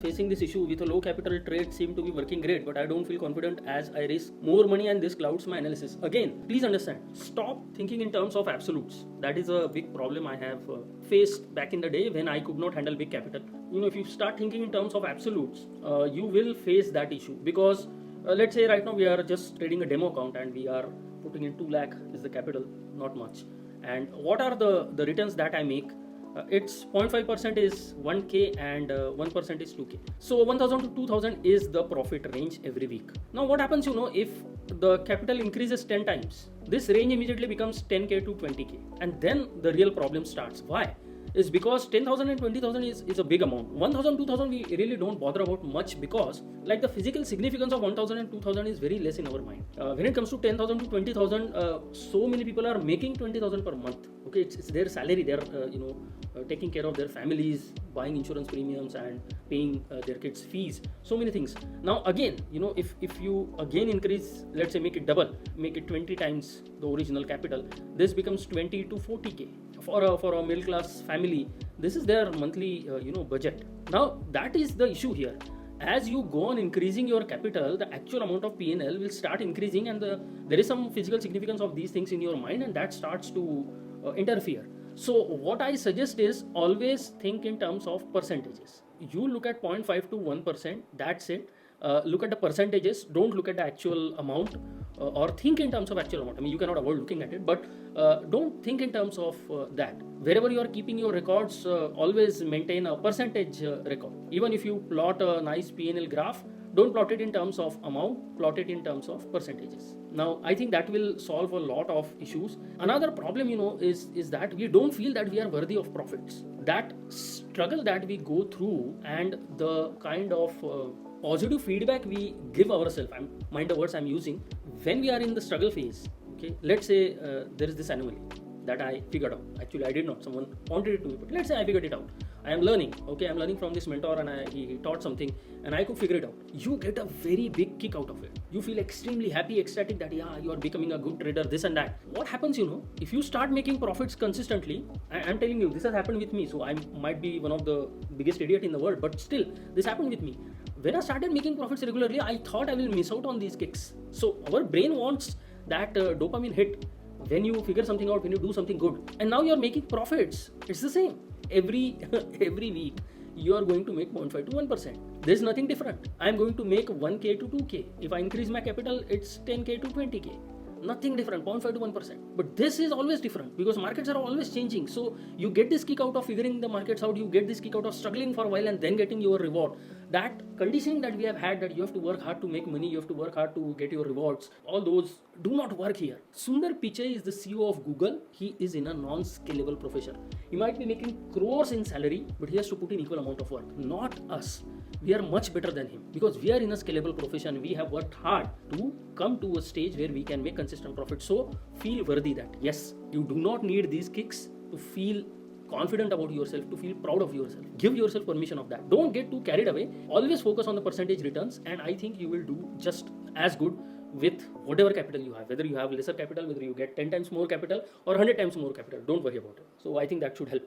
Facing this issue with a low capital, trade seem to be working great, but I don't feel confident as I risk more money and this clouds my analysis. Again, please understand, stop thinking in terms of absolutes. That is a big problem I have faced back in the day when I could not handle big capital. If you start thinking in terms of absolutes, you will face that issue because let's say right now we are just trading a demo account and we are putting in 2 lakh is the capital, not much. And what are the returns that I make? It's 0.5% is 1k and 1% is 2k. So 1000 to 2000 is the profit range every week. Now what happens, if the capital increases 10 times, this range immediately becomes 10k to 20k, and then the real problem starts. Why? Is because 10,000 and 20,000 is a big amount. 1,000, 2,000 we really don't bother about much because like the physical significance of 1,000 and 2,000 is very less in our mind. When it comes to 10,000 to 20,000, so many people are making 20,000 per month. Okay, it's their salary. They're taking care of their families, buying insurance premiums and paying their kids fees. So many things. Now again, if you again increase, let's say make it double, make it 20 times the original capital, this becomes 20 to 40k. For a middle class family, this is their monthly budget. Now that is the issue here. As you go on increasing your capital, the actual amount of P&L will start increasing, and there is some physical significance of these things in your mind, and that starts to interfere. So what I suggest is always think in terms of percentages. You look at 0.5 to 1%, that's it. Look at the percentages, don't look at the actual amount, or think in terms of actual amount. I mean, you cannot avoid looking at it, but don't think in terms of that. Wherever you are keeping your records, always maintain a percentage record. Even if you plot a nice P&L graph, don't plot it in terms of amount, plot it in terms of percentages. Now, I think that will solve a lot of issues. Another problem, is that we don't feel that we are worthy of profits. That struggle that we go through and the kind of positive feedback we give ourselves, mind the words I'm using, when we are in the struggle phase. Okay, let's say there is this anomaly that I figured out. Actually, I did not. Someone pointed it to me, but let's say I figured it out. I am learning. Okay, I'm learning from this mentor, and he taught something, and I could figure it out. You get a very big kick out of it. You feel extremely happy, ecstatic that you are becoming a good trader, this and that. What happens, if you start making profits consistently, I'm telling you, this has happened with me. So I might be one of the biggest idiot in the world, but still, this happened with me. When I started making profits regularly, I thought I will miss out on these kicks. So our brain wants that dopamine hit when you figure something out, when you do something good, and now you're making profits. It's the same every week. You are going to make 0.5 to 1%. There's nothing different. I'm going to make 1k to 2k. If I increase my capital, it's 10k to 20k. Nothing different, 0.5 to 1%. But this is always different because markets are always changing. So you get this kick out of figuring the markets out, you get this kick out of struggling for a while and then getting your reward. That conditioning that we have had, that you have to work hard to make money, you have to work hard to get your rewards, all those do not work here. Sundar Pichai is the CEO of Google. He is in a non-scalable profession. He might be making crores in salary, but he has to put in equal amount of work. Not us. We are much better than him because we are in a scalable profession. We have worked hard to come to a stage where we can make consistent profit. So feel worthy that yes, you do not need these kicks to feel confident about yourself, to feel proud of yourself. Give yourself permission of that. Don't get too carried away. Always focus on the percentage returns, and I think you will do just as good with whatever capital you have. Whether you have lesser capital, whether you get 10 times more capital or 100 times more capital, don't worry about it. So I think that should help.